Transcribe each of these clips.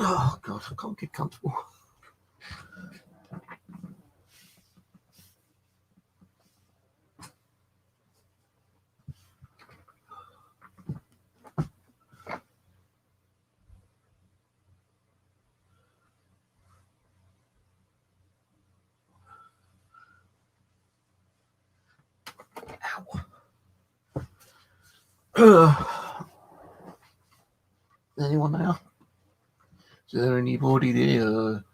Oh God, I can't get comfortable. Anyone there? Is there anybody there?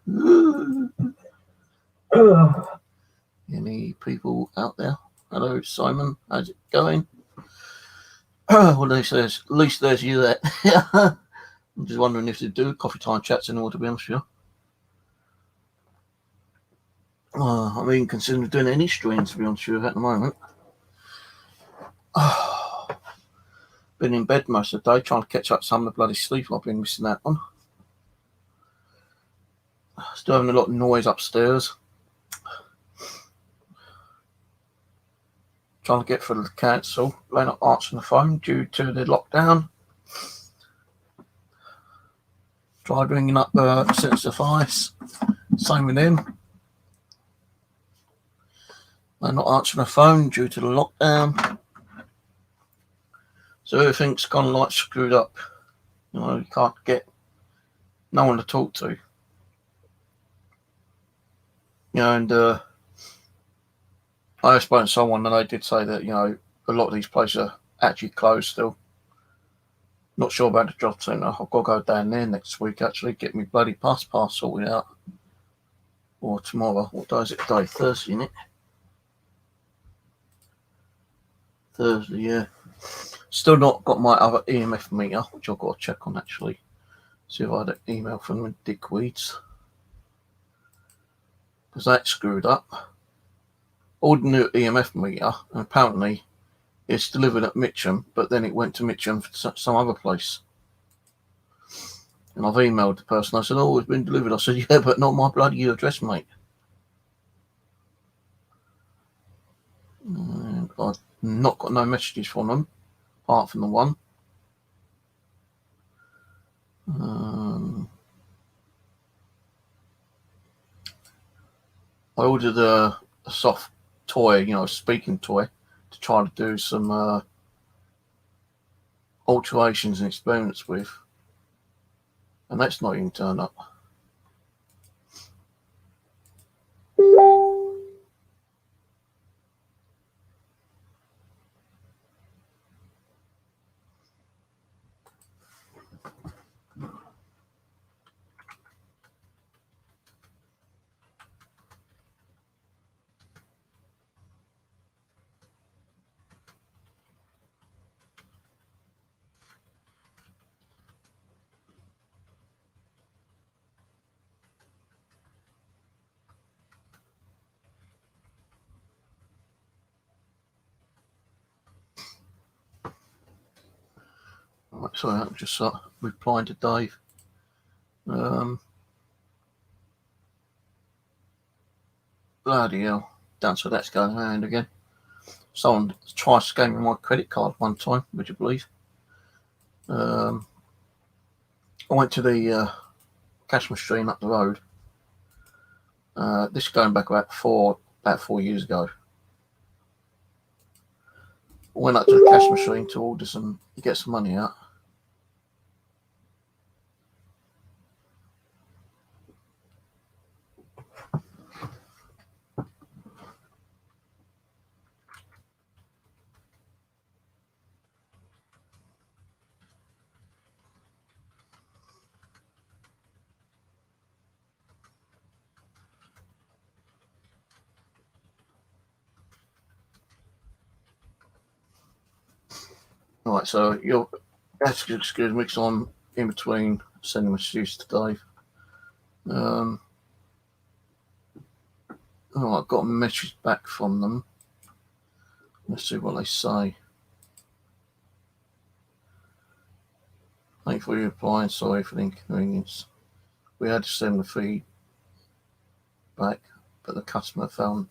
Any people out there? Hello, Simon. How's it going? Well, at least there's you there. I'm just wondering if they do coffee time chats anymore, to be honest with you. I mean, considering doing any streams, to be honest with you, at the moment. Been in bed most of the day trying to catch up some of the bloody sleep I've been missing out on. Still having a lot of noise upstairs. Trying to get through the council. They're not answering the phone due to the lockdown. Tried ringing up Sense of Ice. Same with them. They're not answering the phone due to the lockdown. So everything's gone like screwed up. You know, you can't get no one to talk to. You know, and I spoke to someone and they did say that, you know, a lot of these places are actually closed still. Not sure about the job centre. I've got to go down there next week actually, get me bloody pass sorted out. Or tomorrow. What day is it today? Thursday, isn't it? Thursday, yeah. Still not got my other EMF meter, which I've got to check on actually. See if I had an email from Dick Weeds. Because that screwed up. Ordered a new EMF meter, and apparently it's delivered at Mitcham, but then it went to Mitcham for some other place. And I've emailed the person. I said, "Oh, it's been delivered." I said, "Yeah, but not my bloody address, mate." And I've not got no messages from them, apart from the one. I ordered a soft toy, you know, a speaking toy, to try to do some alterations and experiments with. And that's not even turned up. Right, sorry, I'm just replying to Dave. Bloody hell. So that's going around again. Someone tried scamming my credit card one time, would you believe? I went to the cash machine up the road. This is going back about 4 years ago. I went up to the cash machine to get some money out. Right, so you'll have to excuse me because I'm in between sending messages to Dave. I got a message back from them. Let's see what they say. Thank you for your reply. Sorry for the inconvenience. We had to send the feed back, but the customer found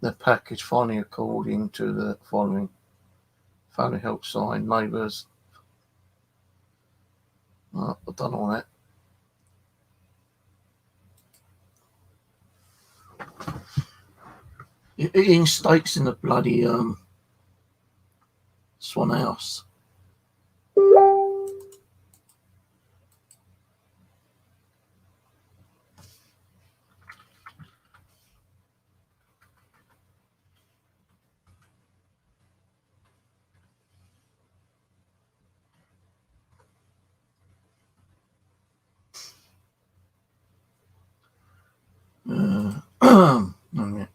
their package finally according to the following. Family help sign, neighbours. I've done all that. eating steaks in the bloody Swan House. Yeah.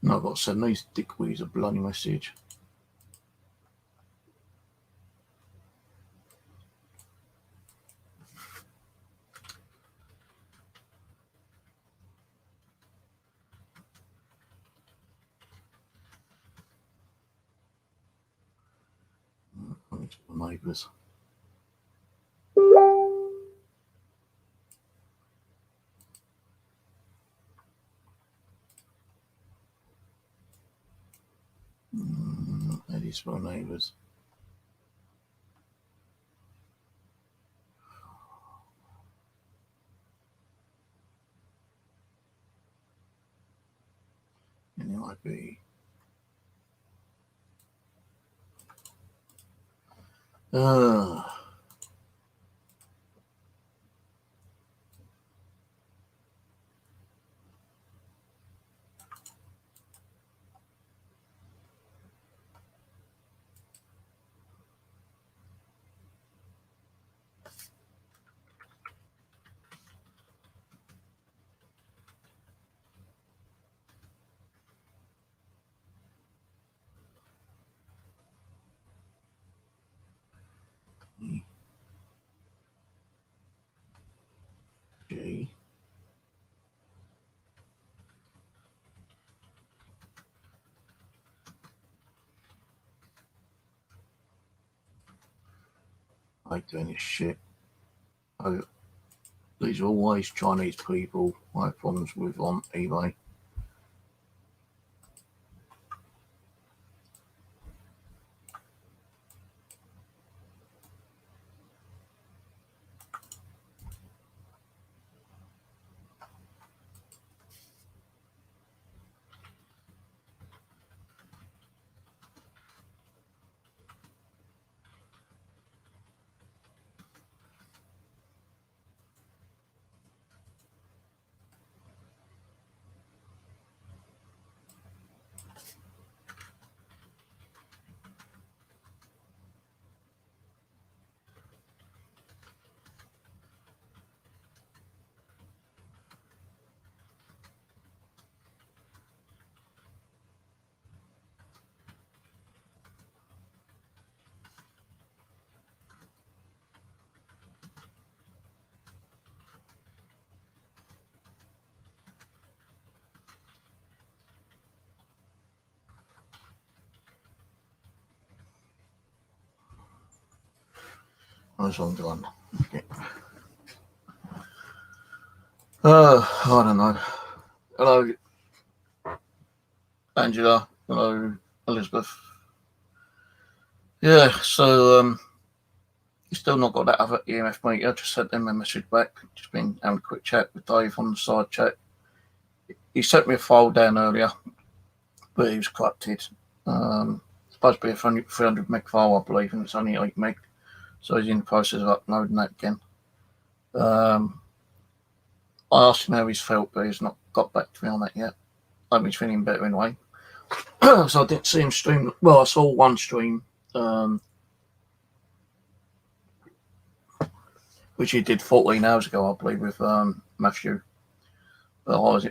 No, I've got to send these dickweeds a bloody message. Neighbours. That is my neighbours. And it might be. G. I ain't doing this shit. These are always Chinese people I have problems with on eBay. Where's one gone? Okay. I don't know. Hello, Angela. Hello, Elizabeth. Yeah, so you still not got that other EMF meter. I just sent them a message back. Just been having a quick chat with Dave on the side chat. He sent me a file down earlier, but he was corrupted. Supposed to be a 300 meg file, I believe, and it's only 8 meg. So he's in the process of uploading that again. I asked him how he's felt, but he's not got back to me on that yet. I hope he's feeling better anyway. So I didn't see him stream. Well, I saw one stream, which he did 14 hours ago, I believe, with Matthew. But I was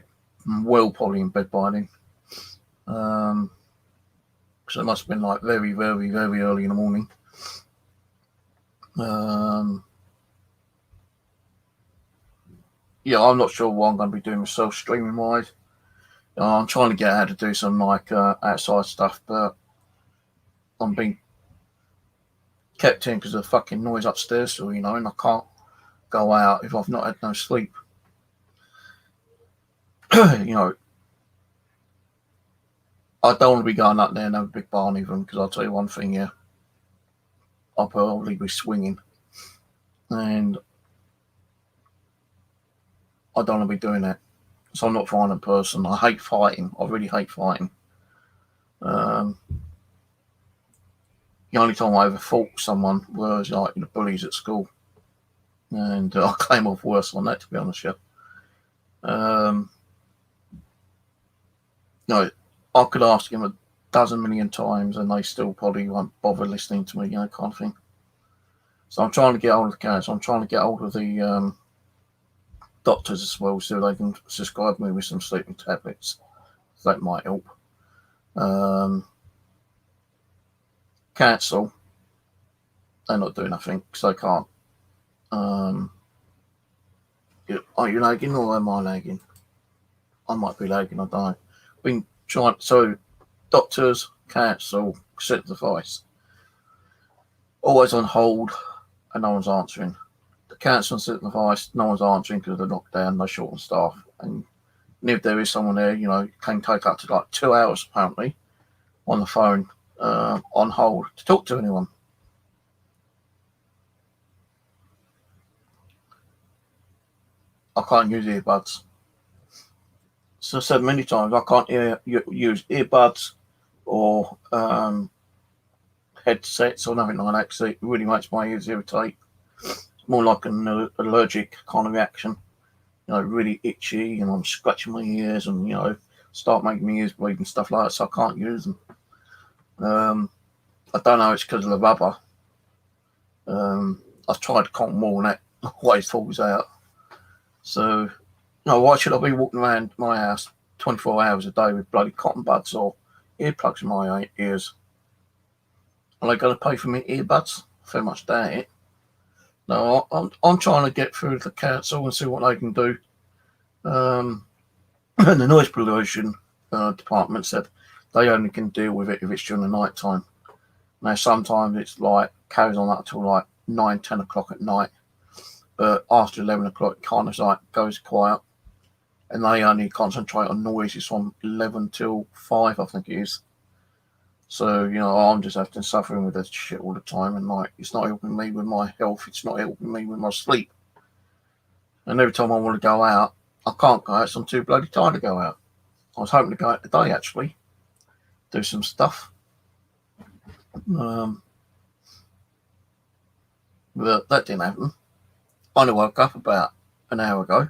well probably in bed by then. Because it must have been like very, very, very early in the morning. Yeah, I'm not sure what I'm going to be doing myself streaming wise. I'm trying to get out to do some like outside stuff, but I'm being kept in because of the fucking noise upstairs, so and I can't go out if I've not had no sleep. I don't want to be going up there and have a big barn even, because I'll tell you one thing, yeah, I'll probably be swinging, and I don't want to be doing that. So I'm not a violent person. I hate fighting. I really hate fighting. The only time I ever fought someone was like the bullies at school, and I came off worse on that, to be honest with you. No, I could ask him a dozen million times, and they still probably won't bother listening to me, kind of thing. So I'm trying to get hold of the cats. I'm trying to get hold of the doctors as well, so they can prescribe me with some sleeping tablets. That might help. Council, they're not doing nothing because they can't. Are you lagging or am I lagging? I might be lagging, I don't know. Been trying, so doctors, council, set device. Always on hold and no one's answering. The council and set device, no one's answering because of the lockdown, no short on staff. And if there is someone there, it can take up to like 2 hours apparently on the phone on hold to talk to anyone. I can't use earbuds. So I said many times, I can't use earbuds or headsets or nothing like that because it really makes my ears irritate. It's more like an allergic kind of reaction. Really itchy, and I'm scratching my ears and, start making my ears bleed and stuff like that, so I can't use them. I don't know, it's because of the rubber. I've tried cotton wool and that always falls out. So, why should I be walking around my house 24 hours a day with bloody cotton buds or earplugs in my ears? Are they going to pay for me earbuds? I very much doubt it. No, I'm trying to get through the council and see what they can do. And the noise pollution department said they only can deal with it if it's during the night time. Now, sometimes it's like carries on up till like 9, 10 o'clock at night. But after 11 o'clock, it kind of like goes quiet. And they only concentrate on noises from 11 till 5, I think it is. So, I'm just having to suffering with that shit all the time. And like, it's not helping me with my health. It's not helping me with my sleep. And every time I want to go out, I can't go out, so I'm too bloody tired to go out. I was hoping to go out today, actually. Do some stuff. But that didn't happen. I only woke up about an hour ago.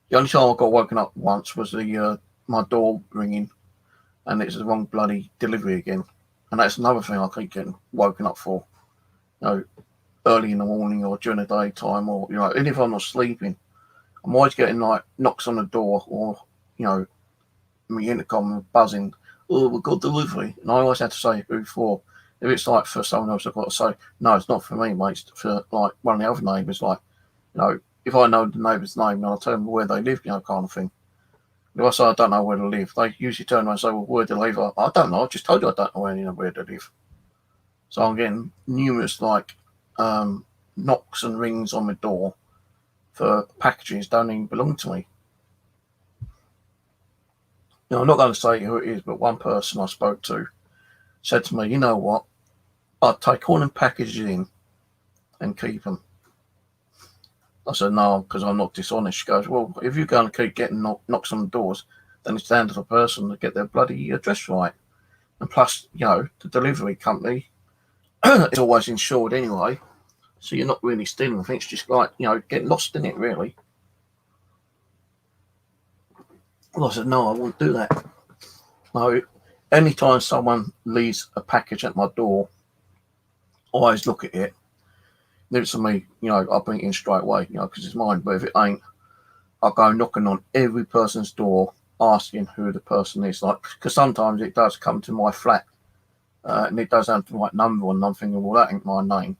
The only time I got woken up once was my door ringing, and it's the wrong bloody delivery again. And that's another thing I keep getting woken up for. Early in the morning or during the daytime, or even if I'm not sleeping, I'm always getting like knocks on the door or my intercom buzzing. Oh, we've got delivery, and I always have to say who for. If it's like for someone else, I've got to say no, it's not for me, mate. It's for like one of the other neighbours. Like, if I know the neighbour's name, then I'll tell them where they live, kind of thing. If I say I don't know where to live, they usually turn around and say, well, where do they live? I don't know. I just told you I don't know where to live. So I'm getting numerous knocks and rings on my door for packages don't even belong to me. I'm not going to say who it is, but one person I spoke to said to me, you know what? I'd take all them packages in and keep them. I said, no, because I'm not dishonest. She goes, well, if you're going to keep getting knocks on the doors, then it's down to the person to get their bloody address right. And plus, the delivery company is always insured anyway, so you're not really stealing. I think it's just like, getting lost in it, really. Well, I said, no, I won't do that. No, anytime someone leaves a package at my door, I always look at it. If it's to me, I'll bring it in straight away, because it's mine. But if it ain't, I'll go knocking on every person's door, asking who the person is. Like, because sometimes it does come to my flat, and it does have the right number, and I'm thinking, well, that ain't my name.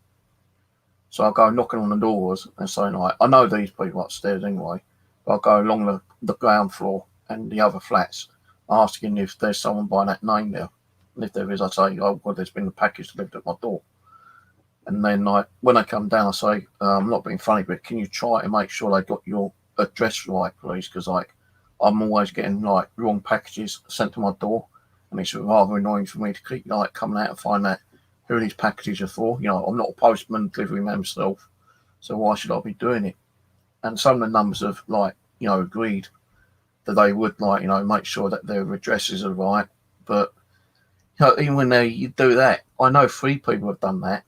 So I'll go knocking on the doors and saying, like, I know these people upstairs anyway. But I'll go along the ground floor and the other flats, asking if there's someone by that name there. And if there is, I say, oh, well, there's been a package delivered at my door. And then, when I come down, I say, I'm not being funny, but can you try to make sure they got your address right, please? Because, I'm always getting, wrong packages sent to my door. And it's rather annoying for me to keep, coming out and find out who these packages are for. I'm not a postman, delivery man myself. So why should I be doing it? And some of the numbers have, agreed. that they would like, make sure that their addresses are right. But even when you do that, I know 3 people have done that.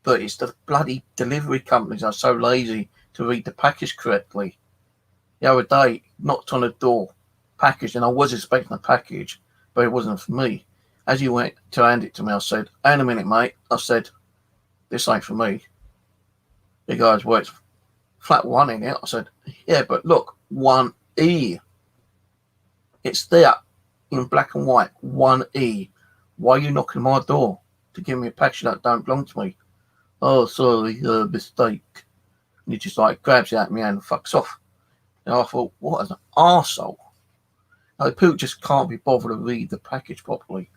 But it's the bloody delivery companies are so lazy to read the package correctly. The other day, knocked on the door, package, and I was expecting a package, but it wasn't for me. As he went to hand it to me, I said, "Hang a minute, mate." I said, "This ain't for me." He goes, "Well, it's flat 1 in it." I said, "Yeah, but look, 1E. It's there in black and white, 1E. Why are you knocking my door to give me a package that don't belong to me?" "Oh, sorry, mistake." And he just like grabs it out of me and fucks off. And I thought, what an arsehole. People just can't be bothered to read the package properly.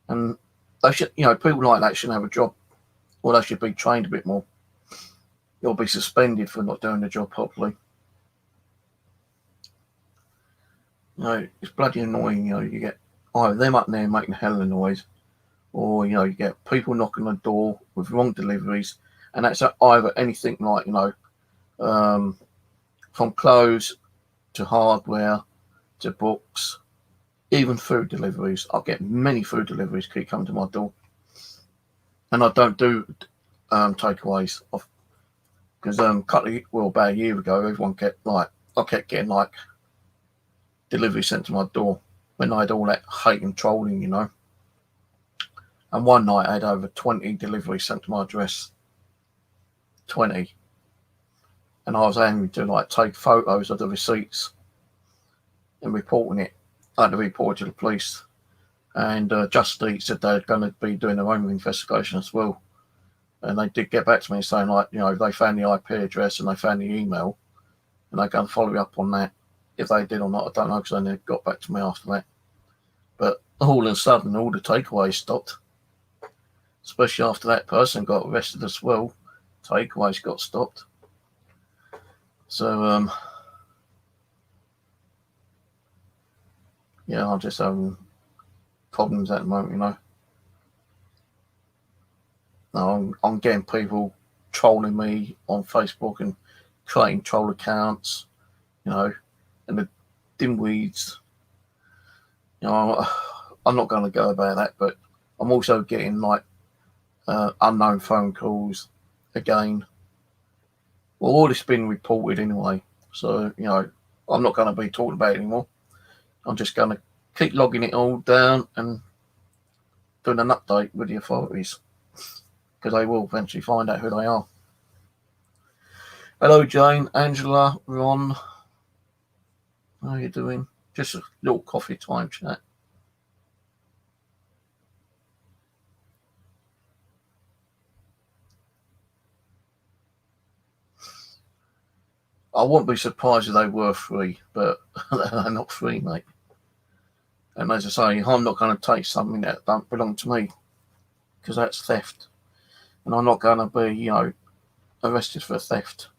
And they should, people like that shouldn't have a job. Or they should be trained a bit more. You'll be suspended for not doing the job properly. It's bloody annoying, you get either them up there making a hell of a noise, or, you get people knocking on the door with wrong deliveries, and that's either anything like, from clothes to hardware to books, even food deliveries. I get many food deliveries keep coming to my door, and I don't do takeaways because about a year ago, everyone I kept getting delivery sent to my door when I had all that hate and trolling, And one night I had over 20 deliveries sent to my address. 20. And I was having to take photos of the receipts and reporting it. I had to report to the police. And Just Eat said they're going to be doing their own investigation as well. And they did get back to me saying they found the IP address and they found the email, and they're going to follow up on that. If they did or not, I don't know, because they never got back to me after that. But all of a sudden, all the takeaways stopped. Especially after that person got arrested as well. Takeaways got stopped. So, I'm just having problems at the moment, I'm getting people trolling me on Facebook and creating troll accounts, and the dimweeds. I'm not going to go about that, but I'm also getting unknown phone calls again. Well, all this has been reported anyway, so I'm not going to be talking about it anymore. I'm just going to keep logging it all down and doing an update with the authorities, because they will eventually find out who they are. Hello, Jane, Angela, Ron. How are you doing? Just a little coffee time chat. I wouldn't be surprised if they were free, but they're not free, mate. And as I say, I'm not going to take something that don't belong to me, because that's theft. And I'm not going to be, arrested for theft.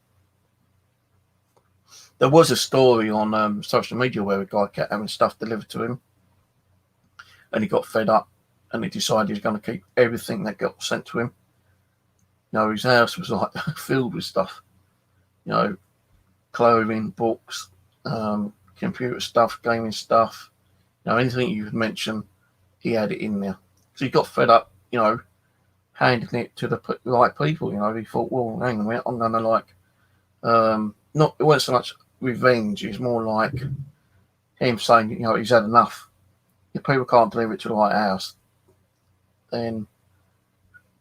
There was a story on social media where a guy kept having stuff delivered to him, and he got fed up, and he decided he was going to keep everything that got sent to him. His house was filled with stuff, clothing, books, computer stuff, gaming stuff, anything you could mention, he had it in there. So he got fed up, handing it to the right people. He thought, well, hang on a minute, I'm going to it wasn't so much revenge, it's more like him saying, he's had enough. If people can't deliver it to the right house, then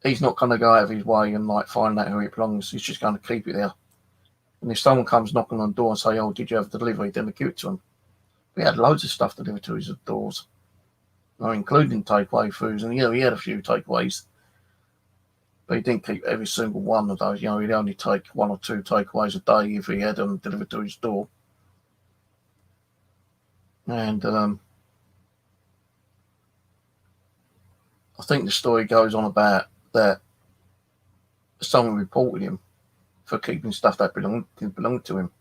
he's not going to go out of his way and find out who it belongs. He's just going to keep it there. And if someone comes knocking on the door and say, "Oh, did you have the delivery?" then they give it to him. We had loads of stuff delivered to his doors, including takeaway foods. And he had a few takeaways, but he didn't keep every single one of those. He'd only take 1 or 2 takeaways a day if he had them delivered to his door. And I think the story goes on about that someone reported him for keeping stuff that didn't belong to him.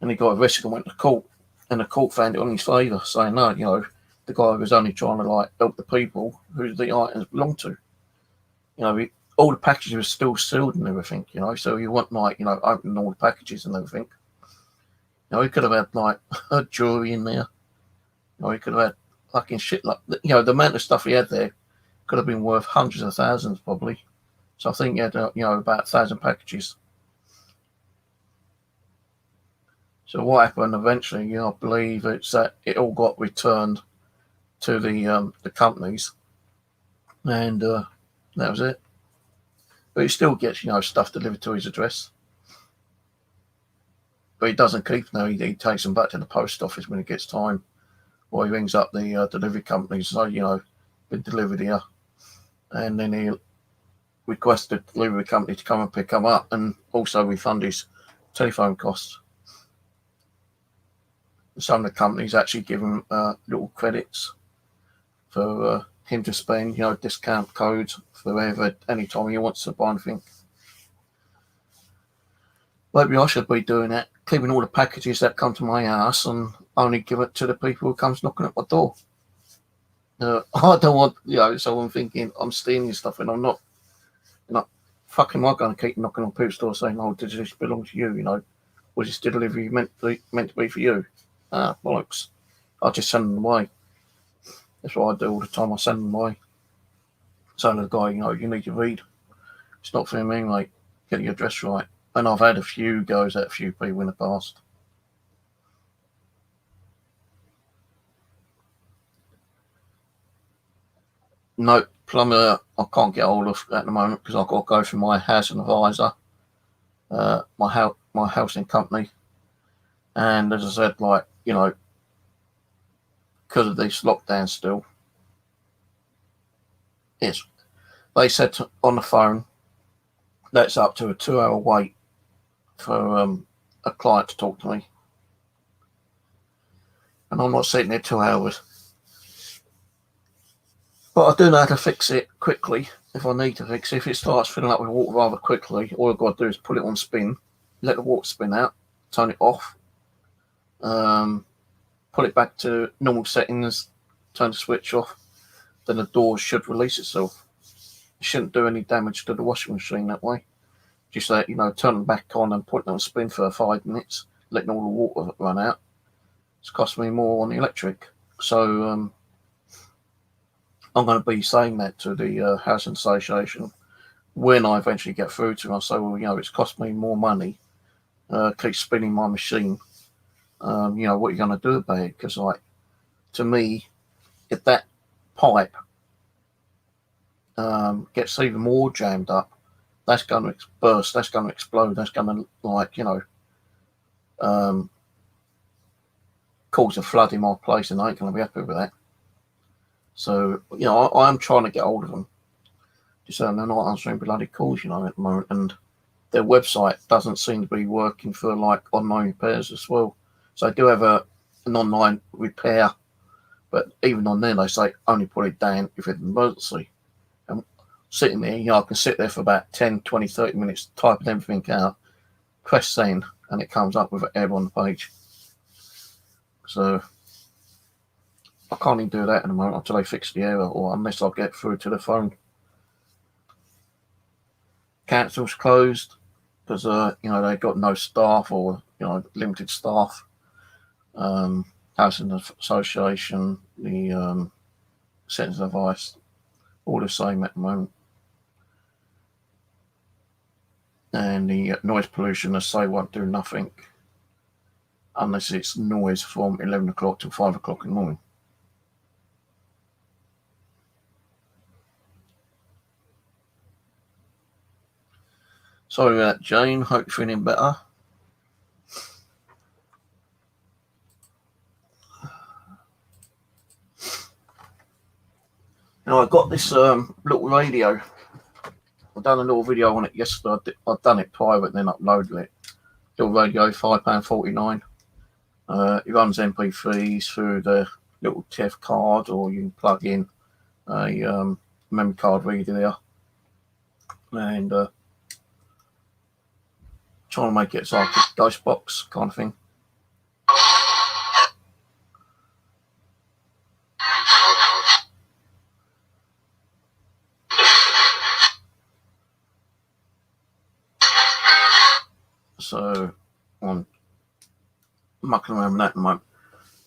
And he got arrested and went to court. And the court found it on his favour, saying, no, the guy was only trying to help the people who the items belonged to. All the packages were still sealed and everything, so you weren't opening all the packages and everything. You know, he could have had like a jewelry in there. You know, he could have had fucking shit like, you know, the amount of stuff he had there could have been worth hundreds of thousands probably. So I think he had, you know, about 1,000 packages. So what happened eventually, you know, I believe it's that it all got returned to the companies, and that was it. But he still gets, you know, stuff delivered to his address. But he doesn't keep them. He takes them back to the post office when he gets time, or he rings up the delivery companies, so, you know, been delivered here, and then he requests the delivery company to come and pick them up, and also refund his telephone costs. Some of the companies actually give him little credits for him to spend, you know, discount codes for wherever, anytime he wants to buy anything. Maybe I should be doing that, keeping all the packages that come to my house and only give it to the people who comes knocking at my door. I don't want, you know, so I'm thinking I'm stealing stuff and I'm not, you know, fucking am I going to keep knocking on people's doors saying, oh, does this belong to you, you know? Was this delivery meant to be for you? Bollocks. I just send them away. That's what I do all the time. I send them away. So the guy, you know, you need to read. It's not for me, mate. Get your address right. And I've had a few goes at a few people in the past. No, plumber I can't get hold of at the moment because I've got to go through my housing advisor, my housing company. And as I said, like, you know, because of this lockdown still, they said on the phone that's up to a 2-hour wait for a client to talk to me. And I'm not sitting there 2 hours. But I do know how to fix it quickly if I need to fix it. If it starts filling up with water rather quickly, all I've got to do is put it on spin, let the water spin out, turn it off, put it back to normal settings, turn the switch off, then the door should release itself. It shouldn't do any damage to the washing machine that way. Just that, you know, turn them back on and put them on spin for 5 minutes, letting all the water run out. It's cost me more on the electric. So I'm going to be saying that to the housing association when I eventually get through to them. I'll say, well, you know, it's cost me more money, keep spinning my machine. You know, what are you going to do about it? Because, like, to me, if that pipe gets even more jammed up, that's going to burst, that's going to explode, that's going to, like, you know, cause a flood in my place, and I ain't going to be happy with that. So, you know, I'm trying to get hold of them. Just saying they're not answering bloody calls, you know, at the moment, and their website doesn't seem to be working for, like, online repairs as well. So they do have an online repair, but even on there they say only put it down if it's an emergency. And sitting there, you know, I can sit there for about 10, 20, 30 minutes typing everything out, press send, and it comes up with an error on the page. So I can't even do that at the moment until they fix the error, or unless I get through to the phone. Council's closed because you know, they've got no staff, or, you know, limited staff. Housing Association, the Centres of Advice, all the same at the moment. And the noise pollution, as say, won't do nothing unless it's noise from 11 o'clock till 5 o'clock in the morning. Sorry about that, Jane. Hope you're feeling better. Now, I got this little radio. I've done a little video on it yesterday. I've done it private and then uploaded it. Little radio, £5.49. It runs MP3s through the little TF card, or you can plug in a memory card reader there. And trying to make it so like a ghost box kind of thing. So I'm mucking around with that at the moment.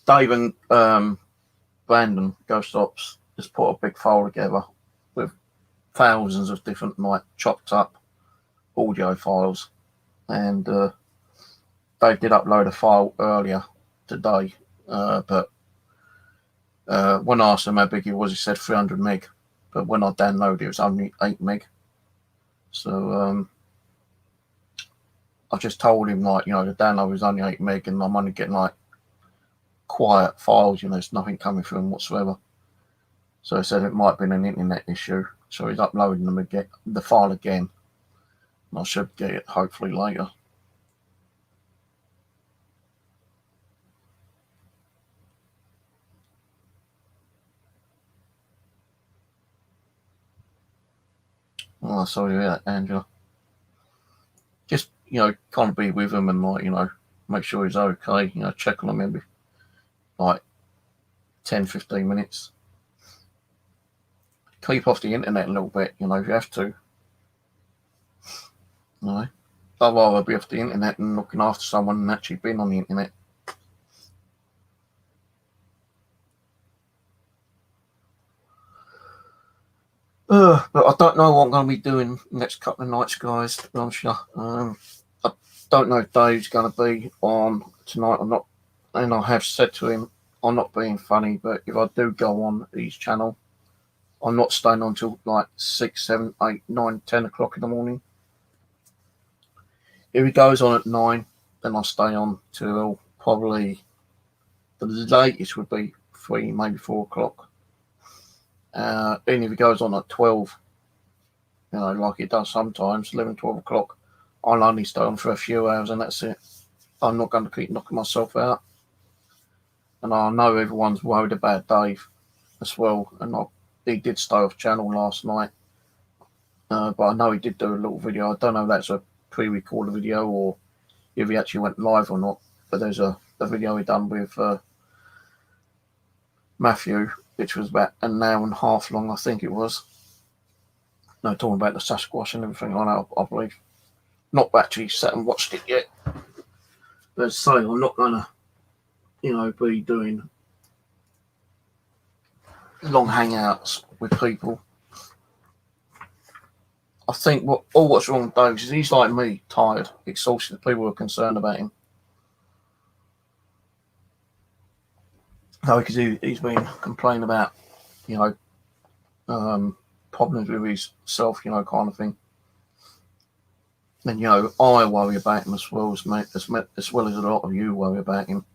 Dave and Brandon Ghost Ops just put a big file together with thousands of different like chopped up audio files, and Dave did upload a file earlier today, but when I asked him how big it was, he said 300 meg, but when I downloaded it was only 8 meg. So I've just told him, like, the download was only 8 meg, and I'm only getting like quiet files, there's nothing coming through them whatsoever. So he said it might be an internet issue, so he's uploading them again, the file again, and I should get it hopefully later. Oh, sorry to hear that, Angela. Just, kind of be with him and, like, make sure he's okay, check on him maybe like 10-15 minutes. Keep off the internet a little bit, if you have to. I'd rather be off the internet than looking after someone and actually being on the internet. But I don't know what I'm going to be doing next couple of nights, guys, to be honest with you. I don't know if Dave's going to be on tonight or not, and I have said to him, I'm not being funny, but if I do go on his channel, I'm not staying on until like 6, 7, 8, 9, 10 o'clock in the morning. If he goes on at 9, then I'll stay on till probably the latest would be 3, maybe 4 o'clock. And if he goes on at 12, like it does sometimes, 11, 12 o'clock, I'll only stay on for a few hours and that's it. I'm not going to keep knocking myself out. And I know everyone's worried about Dave as well. And he did stay off channel last night. But I know he did do a little video. I don't know if that's a pre-recorded video or if he actually went live or not. But there's a video he done with Matthew, which was about an hour and a half long, I think it was. Talking about the Sasquatch and everything like that, I believe. Not actually sat and watched it yet. But as I say, I'm not going to, be doing long hangouts with people. I think what's wrong with Dave is he's like me, tired, exhausted. People are concerned about him. Because he's been complaining about, problems with his self, kind of thing. And, I worry about him as well as a lot of you worry about him.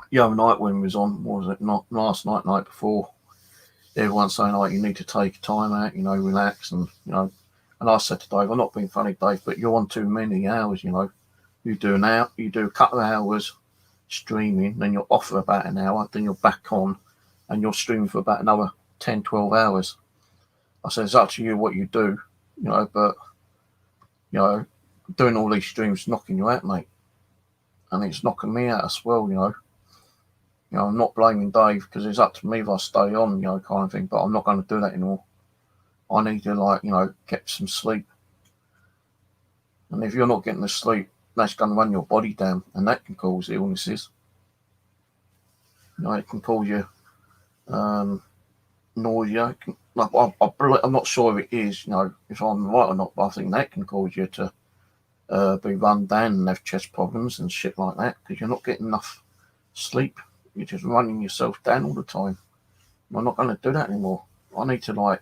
The other night when he was on, what was it, not last night before, everyone's saying, you need to take time out, relax, and, and I said to Dave, I'm not being funny, Dave, but you're on too many hours, you do a couple of hours streaming, then you're off for about an hour, then you're back on, and you're streaming for about another 10, 12 hours. I said, it's up to you what you do, but, doing all these streams knocking you out, mate. And it's knocking me out as well, I'm not blaming Dave because it's up to me if I stay on, kind of thing, but I'm not going to do that anymore. I need to, get some sleep. And if you're not getting the sleep, that's going to run your body down, and that can cause illnesses. It can cause you nausea. I'm not sure if it is, if I'm right or not, but I think that can cause you to be run down and have chest problems and shit like that because you're not getting enough sleep. You're just running yourself down all the time. I'm not going to do that anymore. I need to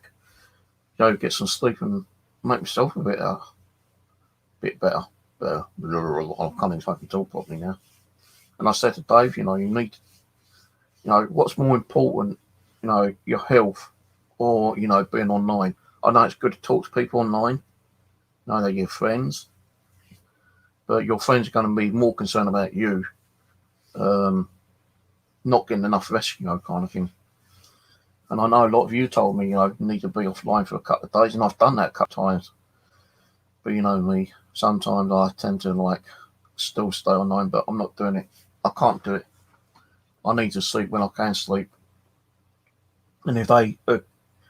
get some sleep and make myself a bit better. I can't even fucking talk properly now. And I said to Dave, you need, what's more important, your health or, being online. I know it's good to talk to people online. They're your friends. But your friends are going to be more concerned about you not getting enough rest, kind of thing. And I know a lot of you told me, you need to be offline for a couple of days, and I've done that a couple of times. But me, sometimes I tend to still stay online, but I'm not doing it. I can't do it. I need to sleep when I can sleep. And if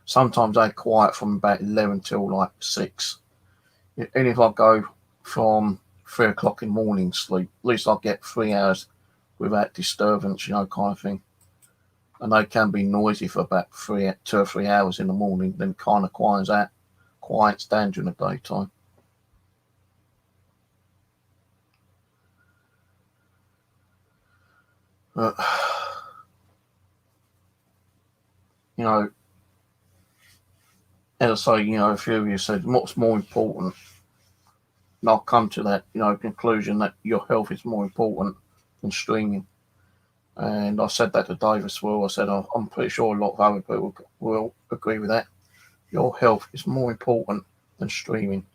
sometimes they're quiet from about 11 till 6. And if I go from 3 o'clock in the morning sleep. At least I'll get 3 hours without disturbance, kind of thing. And they can be noisy for about 2 or 3 hours in the morning, then kind of quiets down during the daytime. But, as I say, a few of you said, what's more important? And I'll come to that, conclusion that your health is more important than streaming. And I said that to Dave as well. I said, I'm pretty sure a lot of other people will agree with that. Your health is more important than streaming.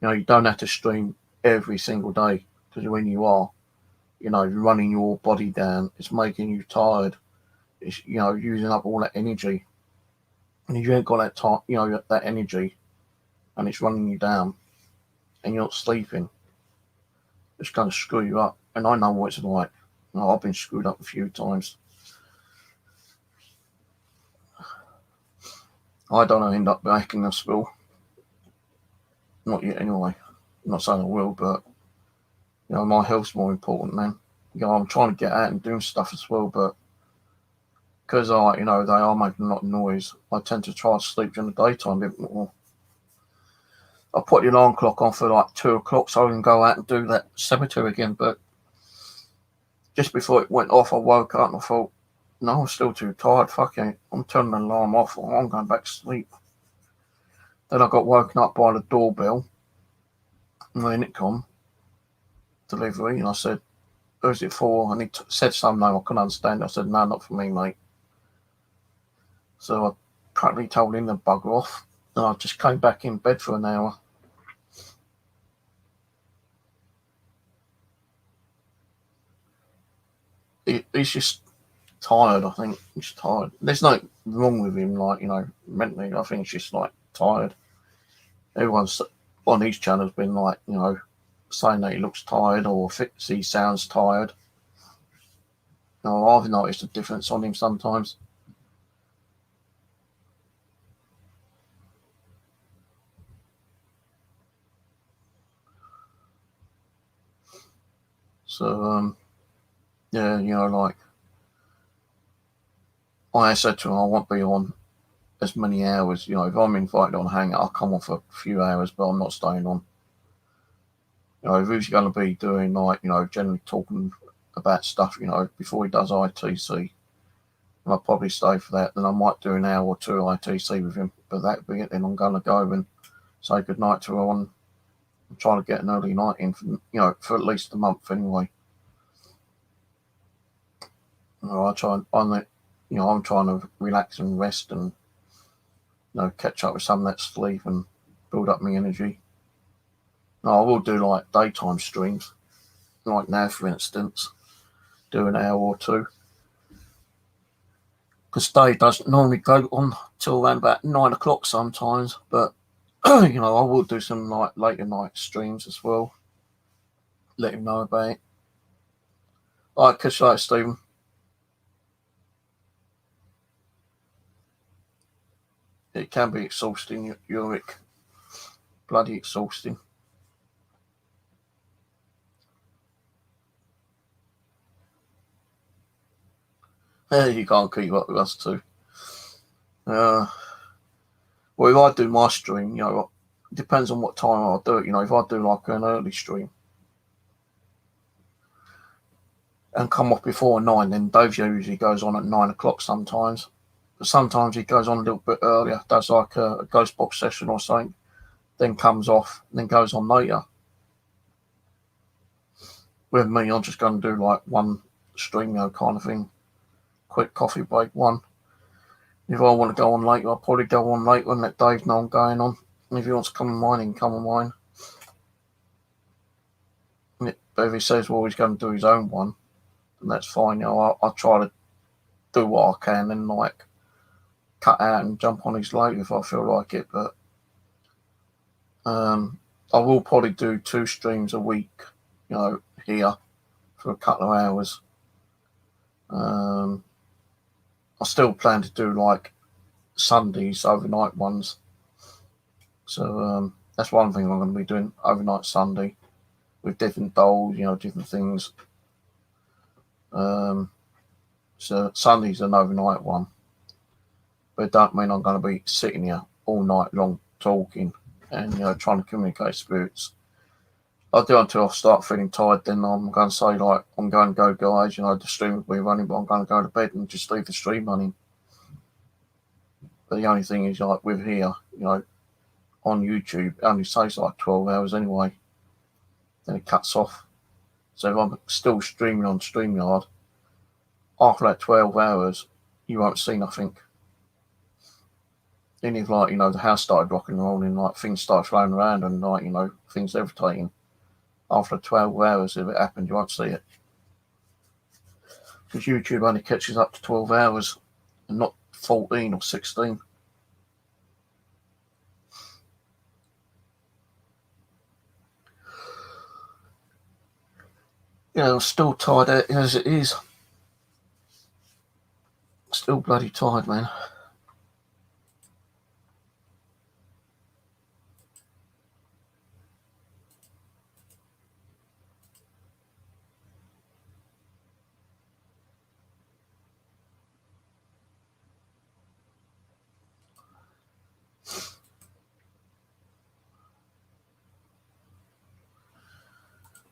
You don't have to stream every single day, because when you are, you're running your body down. It's making you tired. It's, using up all that energy. And if you ain't got that time, that energy, and it's running you down, and you're not sleeping, it's going to screw you up. And I know what it's like. I've been screwed up a few times. I don't end up back in the hospital. Not yet, anyway. I'm not saying I will, but my health's more important, man. I'm trying to get out and do stuff as well, but because they are making a lot of noise, I tend to try to sleep during the daytime a bit more. I put the alarm clock on for like 2 o'clock so I can go out and do that cemetery again, but just before it went off, I woke up and I thought, no, I'm still too tired. Fuck it. I'm turning the alarm off. I'm going back to sleep. Then I got woken up by the doorbell. And then it come. Delivery. And I said, who's it for? And he said some name I couldn't understand. I said, no, not for me, mate. So I practically told him to bugger off. And I just came back in bed for an hour. He's just tired, I think. He's tired. There's nothing wrong with him, mentally. I think he's just, tired. Everyone's on his channel has been, saying that he looks tired or he sounds tired. I've noticed a difference on him sometimes. So, yeah, I said to him, I won't be on as many hours. If I'm invited on a hangout, I'll come on for a few hours, but I'm not staying on. If he's going to be doing, generally talking about stuff, before he does ITC, and I'll probably stay for that. Then I might do an hour or two ITC with him, but that'll be it. Then I'm going to go and say goodnight to everyone. I'm trying to get an early night in, for at least a month anyway. I'm trying to relax and rest and, catch up with some of that sleep and build up my energy. I will do daytime streams, like now, for instance, do an hour or two. Because day doesn't normally go on till around about 9 o'clock sometimes, but I will do some later night streams as well. Let him know about it. All right, catch you later, Stephen. It can be exhausting, Ulrich. Bloody exhausting. You can't keep up with us too. Well, if I do my stream, it depends on what time I do it. If I do an early stream and come off before 9, then Dave usually goes on at 9 o'clock sometimes. But sometimes he goes on a little bit earlier, does a ghost box session or something, then comes off, and then goes on later. With me, I'm just going to do one stream, kind of thing. Quick coffee break one. If I want to go on later, I'll probably go on later and let Dave know I'm going on. And if he wants to come on mine, he can come on mine. But if he says, well, he's going to do his own one, then that's fine. I'll try to do what I can and cut out and jump on his later if I feel like it. But I will probably do 2 streams a week, here for a couple of hours. I still plan to do Sundays, overnight ones. So that's one thing I'm going to be doing, overnight Sunday, with different dolls, different things. So Sunday's an overnight one, but it don't mean I'm going to be sitting here all night long talking and trying to communicate spirits. I do until I start feeling tired. Then I'm going to say like I'm going to go, guys. The stream will be running, but I'm going to go to bed and just leave the stream running. But the only thing is, like with here, on YouTube, it only says like 12 hours anyway. Then it cuts off. So if I'm still streaming on StreamYard, after that 12 hours, you won't see nothing. Then if the house started rocking and rolling, like things start flowing around and things levitating. After 12 hours, if it happened, you won't see it. Because YouTube only catches up to 12 hours and not 14 or 16. I'm still tired as it is. Still bloody tired, man.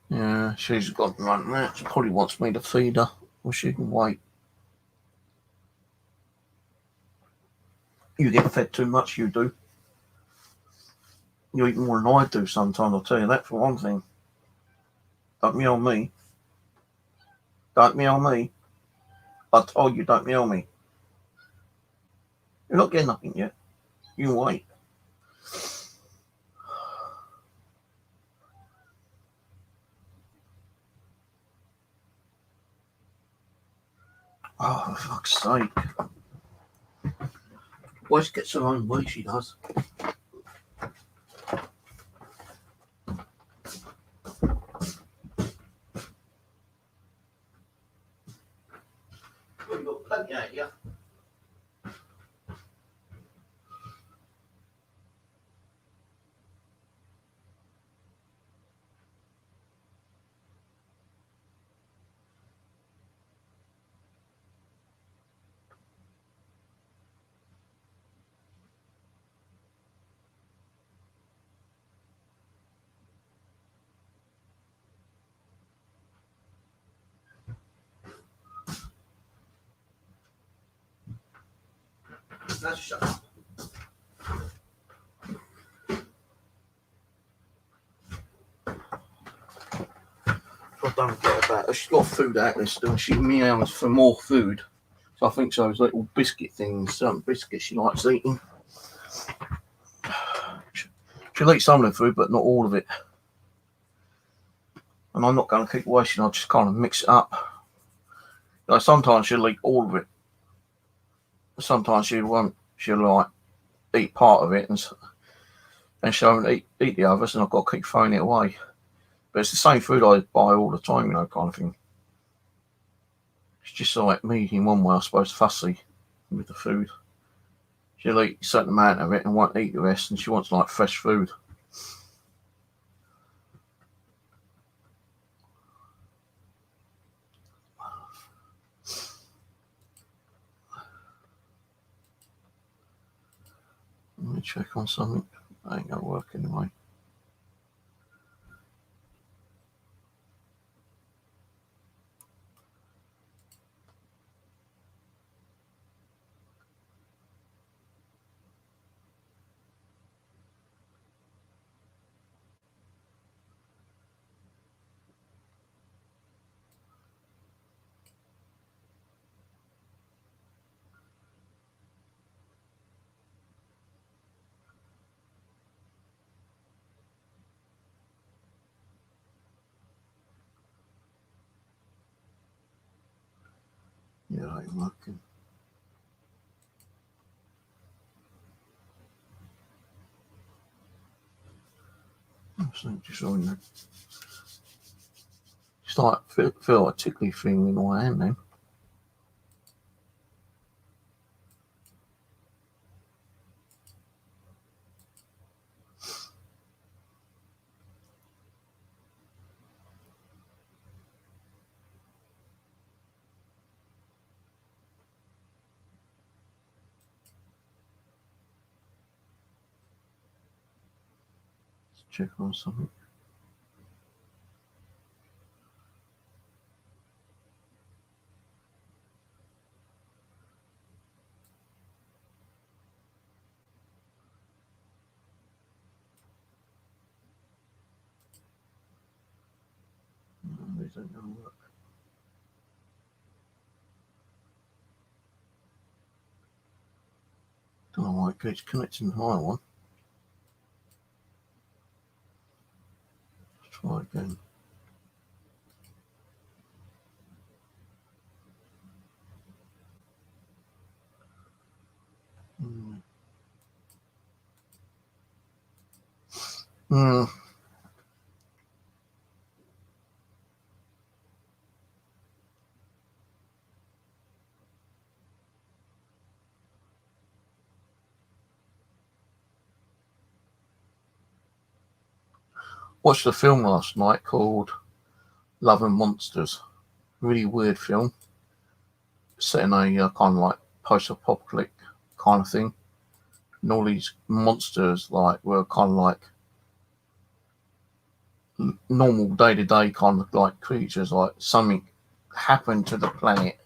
Yeah, she's got right now. She probably wants me to feed her, or she can wait. You get fed too much, you do. You eat more than I do sometimes, I'll tell you that for one thing. Don't meow me. Don't meow me. I told you, don't meow me. You're not getting nothing yet. You wait. Oh, for fuck's sake. Always gets her own way, she does. Well, you've got plenty out here. Let's shut up. I don't get about her. She's got food out there still. She meows for more food. So I think those little biscuit things, some biscuits she likes eating. She'll eat some of the food, but not all of it. And I'm not going to keep wasting. I'll just kind of mix it up. Sometimes she'll eat all of it. Sometimes she won't. She'll eat part of it and she won't eat the others, and I've got to keep throwing it away. But it's the same food I buy all the time, kind of thing. It's just like me in one way, I suppose, fussy with the food. She'll eat a certain amount of it and won't eat the rest, and she wants fresh food. Let me check on something. That ain't gonna work anyway. Yeah, it ain't working. Just on there. Feel like tickly thing in my hand then. check on something. No, these ain't gonna work. Don't know why it keeps connecting to my one. Let's try again. Watched a film last night called Love and Monsters. Really weird film. Set in a kind of like post-apocalyptic kind of thing. And all these monsters were kind of like normal day-to-day kind of like creatures. Like something happened to the planet,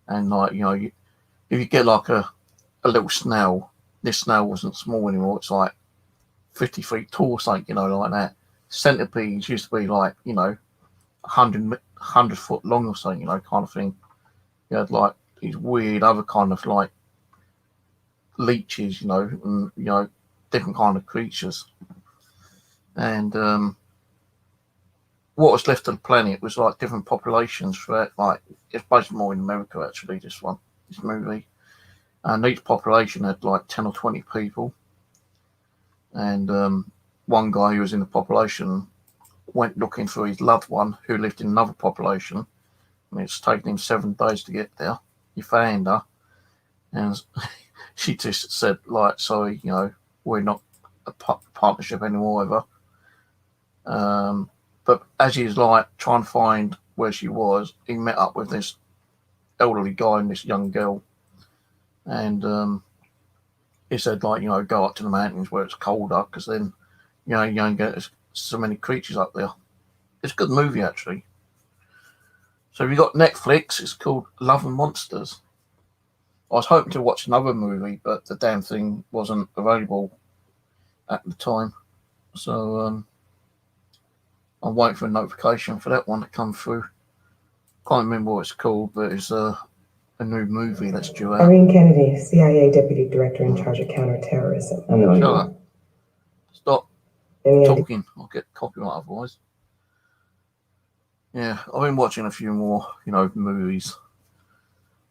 and if you get like a little snail, this snail wasn't small anymore. It's like 50 feet tall, something, like that. Centipedes used to be like, 100 foot long or something, kind of thing. You had like these weird other kind of like leeches, and, different kind of creatures. And what was left of the planet was like different populations for it. Like, it's based more in America, actually, this movie. And each population had like 10 or 20 people. And one guy who was in the population went looking for his loved one who lived in another population. And it's taken him 7 days to get there. He found her, and she just said, like, sorry, we're not a partnership anymore with her. But as he's like trying to find where she was, he met up with this elderly guy and this young girl. And he said, like, go up to the mountains where it's colder, because then, you don't get so many creatures up there. It's a good movie, actually. So if you got Netflix, it's called Love and Monsters. I was hoping to watch another movie, but the damn thing wasn't available at the time. So I'm waiting for a notification for that one to come through. Can't remember what it's called, but it's a new movie that's due out. Irene Kennedy, CIA Deputy Director in charge of counterterrorism. I know you are. Stop talking. I'll get copyright otherwise. Yeah, I've been watching a few more, movies.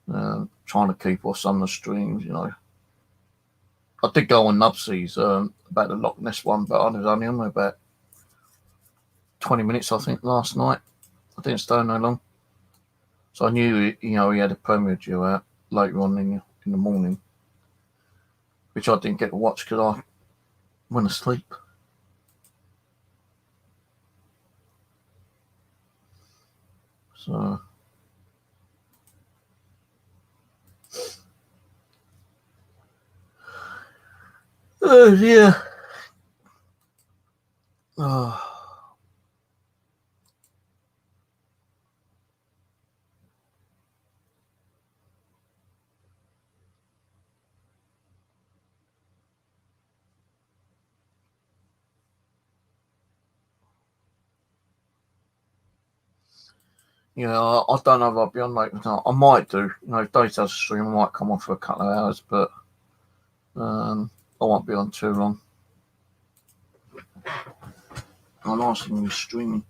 Trying to keep off some of the streams, I did go on Nubsies about the Loch Ness one, but I was only on there about 20 minutes, I think, last night. I didn't stay no long. So I knew, he had a premiere due out later on in the morning, which I didn't get to watch because I went to sleep. So oh yeah. Oh. I don't know if I'll be on late tonight. I might do. If Dave does a stream, I might come on for a couple of hours, but I won't be on too long. I'm asking you streaming.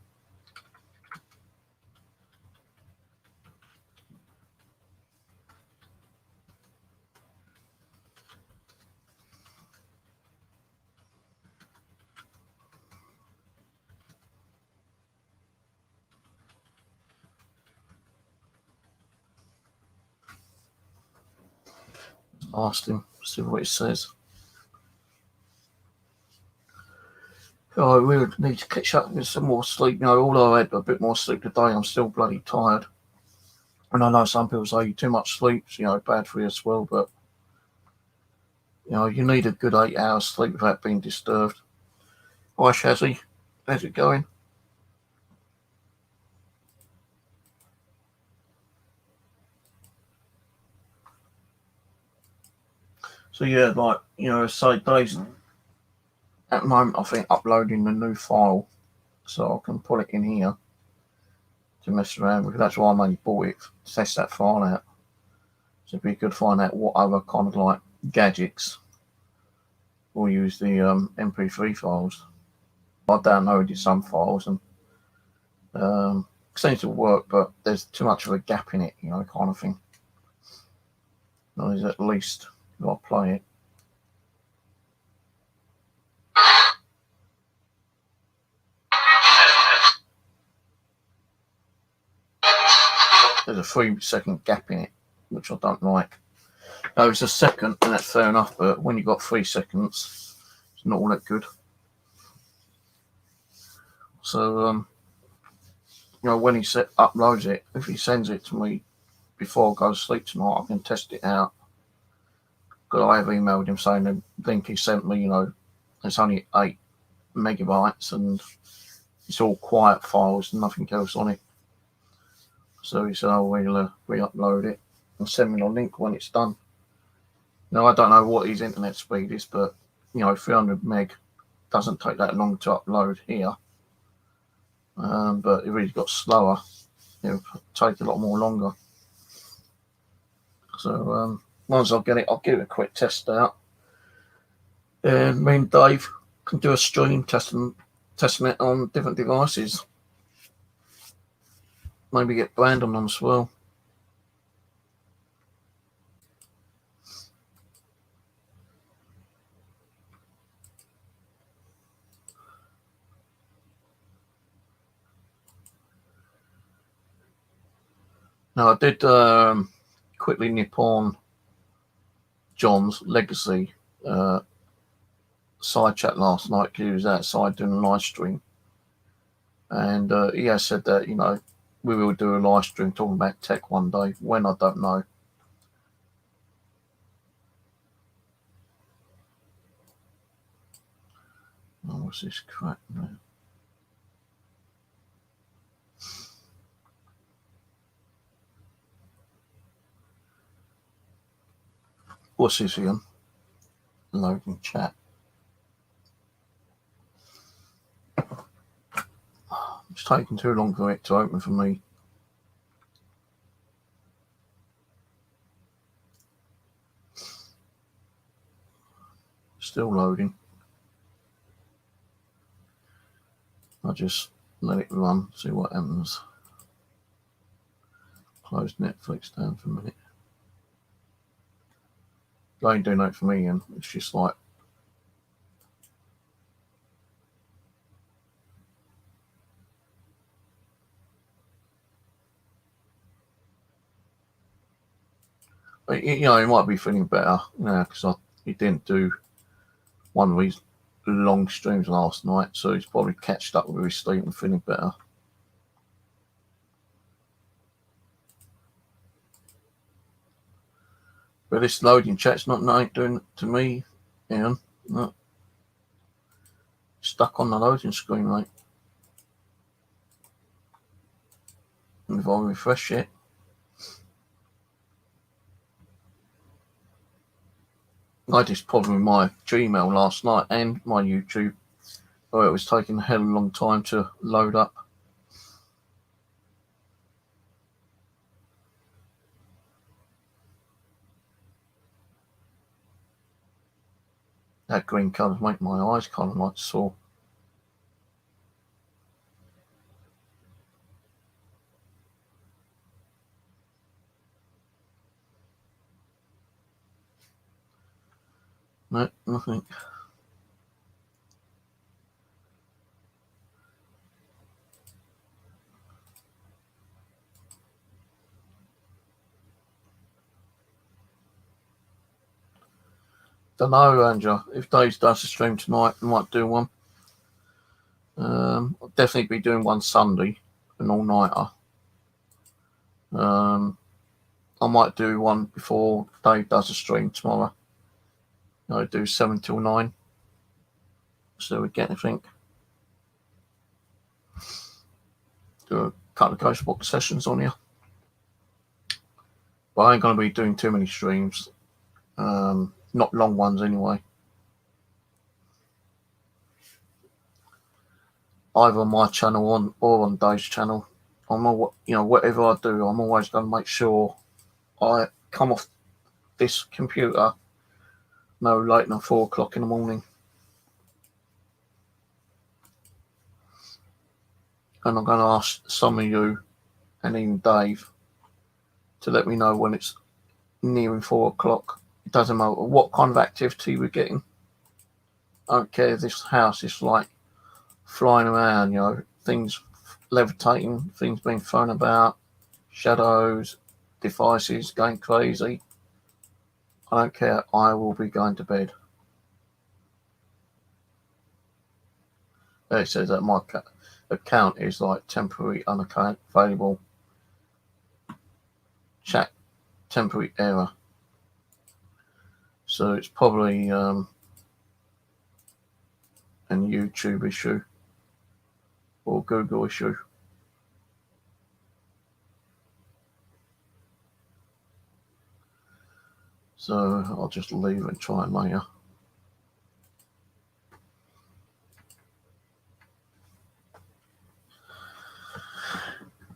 Asked him, see what he says. I really need to catch up with some more sleep. Although I had a bit more sleep today, I'm still bloody tired. And I know some people say too much sleep's, bad for you as well, but you need a good 8 hours sleep without being disturbed. Hi Shazzy, how's it going? So yeah, like, you know, say Dave's at the moment, I think, uploading the new file, so I can put it in here to mess around with. That's why I mainly bought it, to test that file out. So it'd be good to find out what other kind of like gadgets will use the MP3 files. I downloaded some files and seems to work, but there's too much of a gap in it, you know, kind of thing. There's at least if I play it. There's a 3-second gap in it, which I don't like. No, it's a second, and that's fair enough, but when you've got 3 seconds, it's not all that good. So, you know, when he uploads it, if he sends it to me before I go to sleep tonight, I can test it out. Because I have emailed him saying the link he sent me, you know, it's only 8 megabytes and it's all quiet files and nothing else on it. So he said, oh, we'll re-upload it and send me the link when it's done. Now, I don't know what his internet speed is, but, you know, 300 meg doesn't take that long to upload here. But if he's got slower, it'll take a lot more longer. So once I get it, I'll give it a quick test out. And me and Dave can do a stream testing it on different devices. Maybe get Brandon on as well. Now I did quickly nip on John's Legacy side chat last night because he was outside doing a live stream, and he has said that, you know, we will do a live stream talking about tech one day. When, I don't know. Oh, what's this crap now? What's this again? Loading chat. It's taking too long for it to open for me. Still loading. I'll just let it run, see what happens. Close Netflix down for a minute. They ain't doing that for me, and it's just like, you know, he might be feeling better now because he didn't do one of these long streams last night, so he's probably catched up with his sleep and feeling better. But this loading chat's not doing it to me, Ian. No. Stuck on the loading screen, mate. And if I refresh it, I had this problem with my Gmail last night and my YouTube, where it was taking a hell of a long time to load up. That green colours make my eyes kind of like sore. No, nothing. Don't know, Andrew. If Dave does a stream tonight, I might do one. I'll definitely be doing one Sunday, an all-nighter. I might do one before Dave does a stream tomorrow. I do 7 till 9. So we get anything. do a couple of Ghostbox sessions on here. But I ain't going to be doing too many streams. Not long ones anyway. Either on my channel or on Dave's channel. Whatever I do, I'm always going to make sure I come off this computer no later than 4 o'clock in the morning. And I'm going to ask some of you, and even Dave, to let me know when it's nearing 4 o'clock. It doesn't matter what kind of activity we're getting. I don't care if this house is like flying around, things levitating, things being thrown about, shadows, devices going crazy. I don't care. I will be going to bed. It says that my account is like temporary unavailable. Chat temporary error. So it's probably a YouTube issue or Google issue. So I'll just leave and try it later.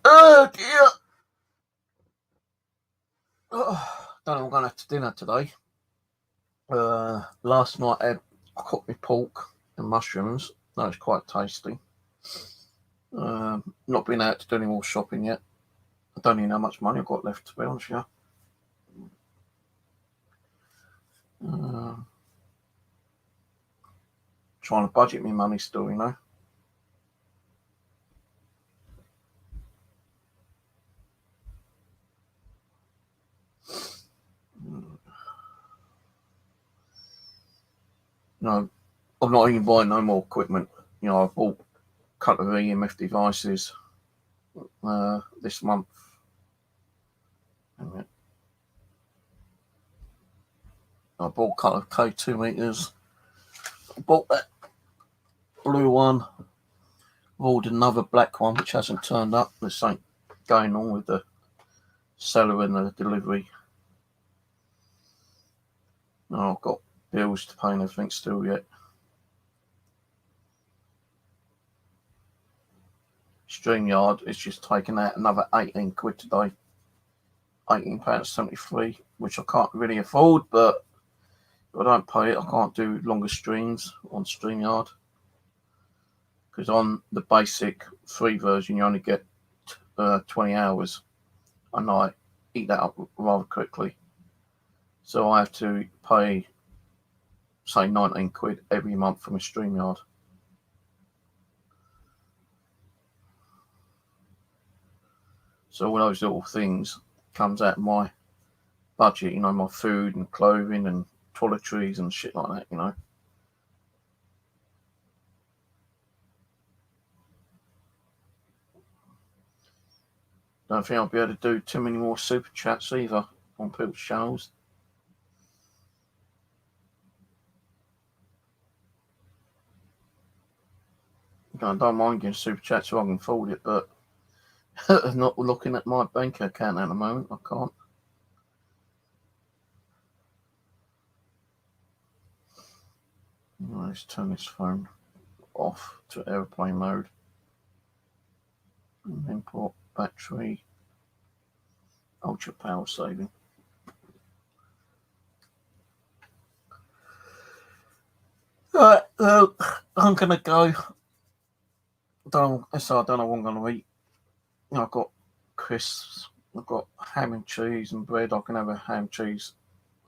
Oh dear. Don't know I'm going to have to dinner today. Last night I cooked me pork and mushrooms. That was quite tasty. Not been out to do any more shopping yet. I don't even know how much money I've got left, to be honest with you. Trying to budget me money still, No, I'm not even buying no more equipment. I've bought a couple of EMF devices this month. I bought a couple of K2 meters. I bought that blue one. I've ordered another black one which hasn't turned up. There's something going on with the seller and the delivery. I've got bills to pay and everything still yet. StreamYard is just taking out another 18 quid today. £18.73, which I can't really afford, but if I don't pay it, I can't do longer streams on StreamYard. Because on the basic free version, you only get 20 hours. And I eat that up rather quickly. So I have to pay, say, 19 quid every month for my StreamYard. So all those little things comes out of my budget, my food and clothing and toiletries and shit like that, Don't think I'll be able to do too many more super chats either on people's channels. I don't mind getting super chats so I can afford it, but not looking at my bank account at the moment, I can't. Let's turn this phone off to airplane mode. And import battery. Ultra power saving. Alright, I'm gonna go. I don't know what I'm gonna eat. I've got crisps, I've got ham and cheese and bread. I can have a ham cheese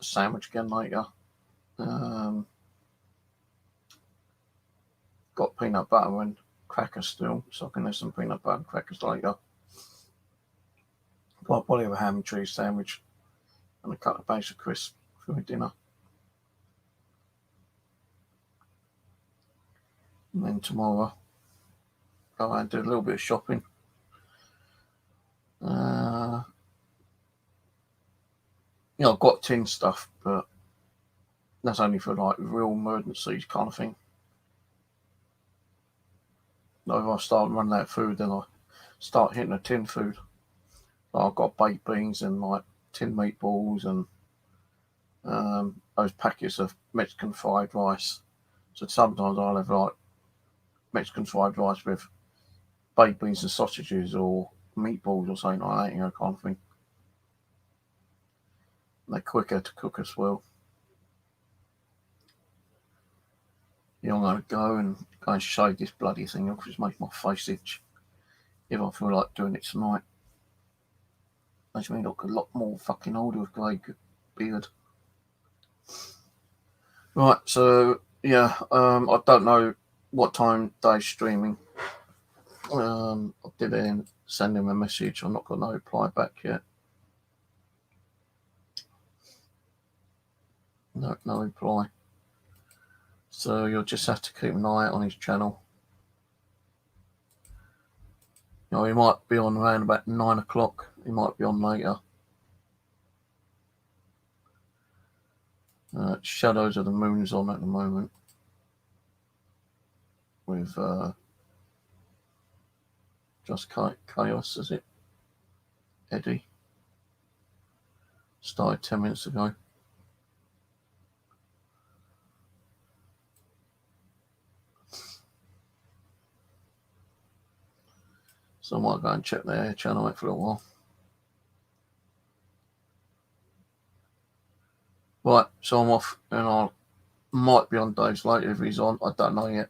sandwich again later. Got peanut butter and crackers still, so I can have some peanut butter and crackers later. But I'll probably have a ham and cheese sandwich and a couple of bags of crisps for my dinner. And then tomorrow, go out and do a little bit of shopping. I've got tin stuff, but that's only for like real emergencies kind of thing. Like if I start running out of food, then I start hitting the tin food. Like I've got baked beans and like tin meatballs and those packets of Mexican fried rice. So sometimes I'll have like Mexican fried rice with baked beans and sausages or meatballs or something like that, you know, kind of thing. And they're quicker to cook as well. Yeah, I'm going to go and shave this bloody thing off, which makes my face itch. If I feel like doing it tonight. Makes me look a lot more fucking older with grey beard. Right, so yeah, I don't know what time Dave's streaming. I did send him a message. I've not got no reply back yet. No reply. So you'll just have to keep an eye on his channel. You know, he might be on around about 9 o'clock. He might be on later. Shadows of the Moon's on at the moment. With Just Chaos, is it? Eddie. Started 10 minutes ago. So I might go and check their channel out for a while. Right, so I'm off, and I might be on Dave's later if he's on. I don't know yet.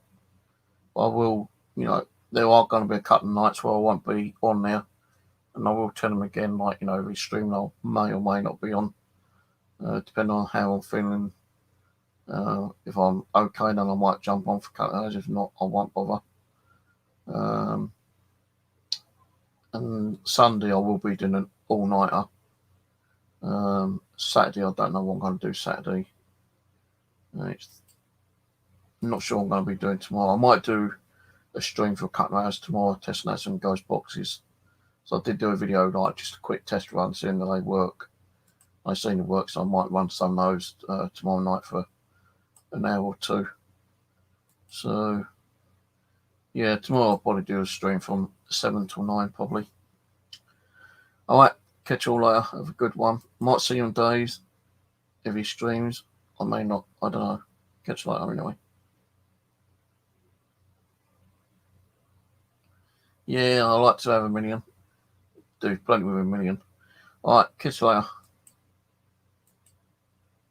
But I will, you know, there are going to be a couple of nights where I won't be on there. And I will tell him again, like, you know, every stream I may or may not be on, depending on how I'm feeling. If I'm okay, then I might jump on for a couple of hours. If not, I won't bother. And Sunday I will be doing an all-nighter. Saturday, I don't know what I'm going to do Saturday. I'm not sure what I'm going to be doing tomorrow. I might do a stream for a couple of hours tomorrow, testing out some ghost boxes. So I did do a video, like just a quick test run, seeing that they work. I've seen it work, so I might run some of those tomorrow night for an hour or two. So, yeah, tomorrow I'll probably do a stream from 7 till 9, probably. All right, catch you all later. Have a good one. Might see you on Days if he streams. I may not. I don't know. Catch you later anyway. Yeah, I like to have a million. Do plenty with a million. All right, catch you later.